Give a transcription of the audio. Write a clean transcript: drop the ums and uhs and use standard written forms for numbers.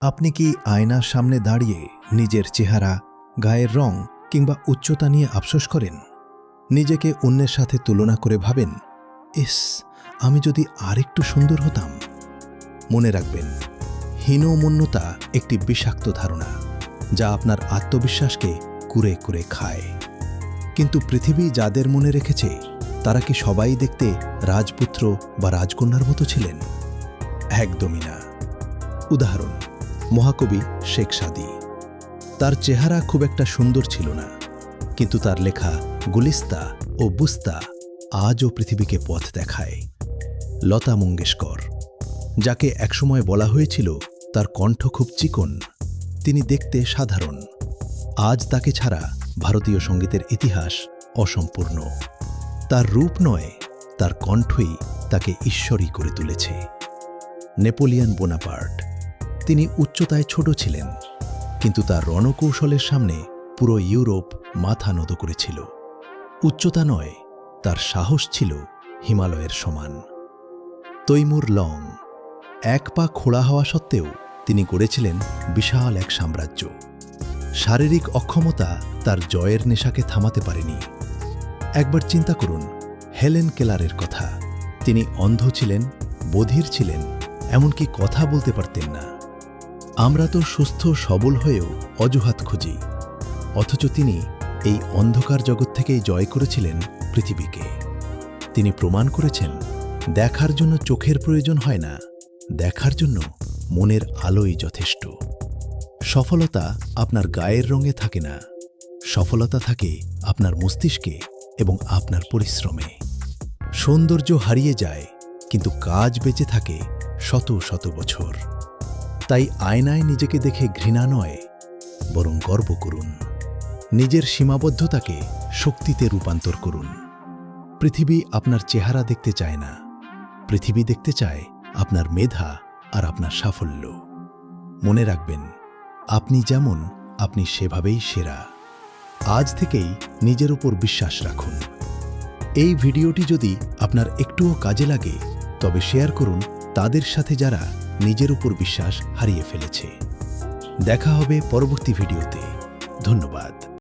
আপনি কি আয়নার সামনে দাঁড়িয়ে নিজের চেহারা, গায়ের রং কিংবা উচ্চতা নিয়ে আফসোস করেন? নিজেকে অন্যের সাথে তুলনা করে ভাবেন, ইস, আমি যদি আরেকটু সুন্দর হতাম। মনে রাখবেন, হীনমন্যতা একটি বিষাক্ত ধারণা, যা আপনার আত্মবিশ্বাসকে কুরে কুরে খায়। কিন্তু পৃথিবী যাদের মনে রেখেছে, তারা কি সবাই দেখতে রাজপুত্র বা রাজকন্যার মতো ছিলেন? একদমই না। উদাহরণ, মহাকবি শেখ সাদী। তার চেহারা খুব একটা সুন্দর ছিল না, কিন্তু তার লেখা গুলিস্তা ও বুস্তা আজও পৃথিবীকে পথ দেখায়। লতা মঙ্গেশকর, যাকে একসময় বলা হয়েছিল তার কণ্ঠ খুব চিকন, তিনি দেখতে সাধারণ। আজ তাকে ছাড়া ভারতীয় সঙ্গীতের ইতিহাস অসম্পূর্ণ। তার রূপ নয়, তার কণ্ঠই তাকে ঈশ্বরী করে তুলেছে। নেপোলিয়ন বোনাপার্ট, তিনি উচ্চতায় ছোট ছিলেন, কিন্তু তার রণকৌশলের সামনে পুরো ইউরোপ মাথা নত করেছিল। উচ্চতা নয়, তার সাহস ছিল হিমালয়ের সমান। তৈমুর লং, এক পা খোড়া হওয়া সত্ত্বেও তিনি গড়েছিলেন বিশাল এক সাম্রাজ্য। শারীরিক অক্ষমতা তার জয়ের নেশাকে থামাতে পারেনি। একবার চিন্তা করুন হেলেন কেলারের কথা। তিনি অন্ধ ছিলেন, বধির ছিলেন, এমনকি কথা বলতে পারতেন না। আমরা তো সুস্থ সবল হয়েও অজুহাত খুঁজি, অথচ তিনি এই অন্ধকার জগৎ থেকেই জয় করেছিলেন পৃথিবীকে। তিনি প্রমাণ করেছেন, দেখার জন্য চোখের প্রয়োজন হয় না, দেখার জন্য মনের আলোই যথেষ্ট। সফলতা আপনার গায়ের রঙে থাকে না, সফলতা থাকে আপনার মস্তিষ্কে এবং আপনার পরিশ্রমে। সৌন্দর্য হারিয়ে যায়, কিন্তু কাজ বেঁচে থাকে শত শত বছর। তাই আয়নায় নিজেকে দেখে ঘৃণা নয়, বরং গর্ব করুন। নিজের সীমাবদ্ধতাকে শক্তিতে রূপান্তর করুন। পৃথিবী আপনার চেহারা দেখতে চায় না, পৃথিবী দেখতে চায় আপনার মেধা আর আপনার সাফল্য। মনে রাখবেন, আপনি যেমন, আপনি সেভাবেই সেরা। আজ থেকেই নিজের উপর বিশ্বাস রাখুন। এই ভিডিওটি যদি আপনার একটুও কাজে লাগে, তবে শেয়ার করুন তাদের সাথে যারা নিজের উপর বিশ্বাস হারিয়ে ফেলেছে। দেখা হবে পরবর্তী ভিডিওতে। ধন্যবাদ।